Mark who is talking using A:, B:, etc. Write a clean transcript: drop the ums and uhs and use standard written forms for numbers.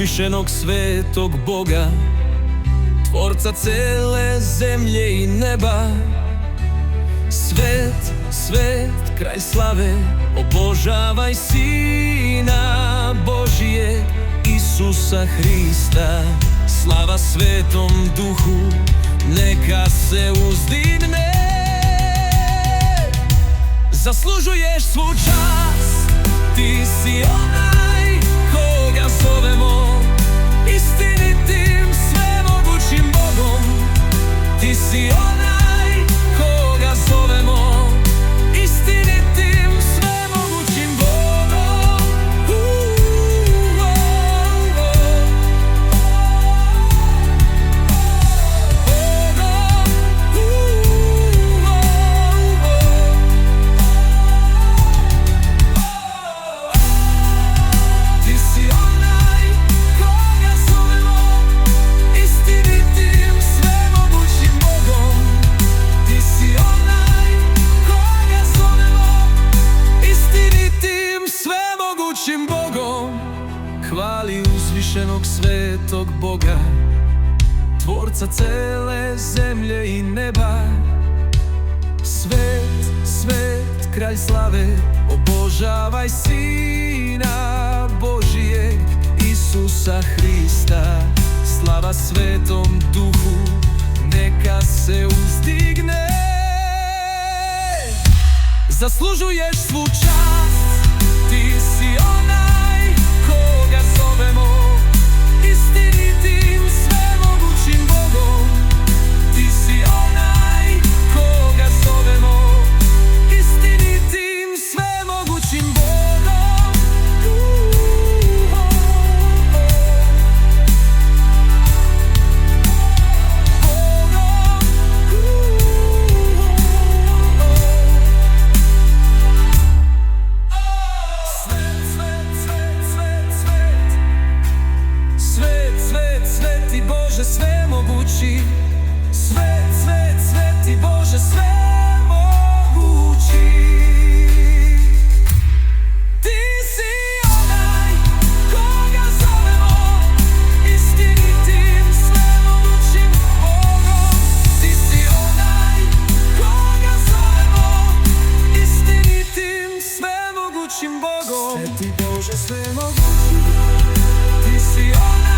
A: uzvišenog svetog Boga, Tvorca cele zemlje i neba. Svet, svet, kralj slave, obožavaj Sina Božijeg, Isusa Hrista. Slava Svetom Duhu, neka se uzdigne. Zaslužuješ svu čast, ti si onaj koga zovemo istinitim, svemogućim Bogom. Ti si onaj koga zovemo istinitim, svemogućim Bogom. Ti si onaj koga zovemo istinitim, svemogućim Bogom. Ti si onaj koga zovemo istinitim, svemogućim Bogom. Hvali uzvišenog svetog Boga, Tvorca cele zemlje i neba. Svet, svet, kralj slave, obožavaj Sina Božijeg, Isusa Hrista. Slava Svetom Duhu, neka se uzdigne. Zaslužuješ svu čast, ti si onaj koga zovemo istinitim, svemogućim Bogom. Ti si onaj koga zovemo istinitim, svemogućim Bogom. Sveti Bože svemogući, svet, svet, sveti Bože svemogući. Ti si onaj koga zovemo istinitim, svemogućim Bogom. Ti si onaj koga zovemo istinitim, svemogućim Bogom. Sveti Bože svemogući, ti si onaj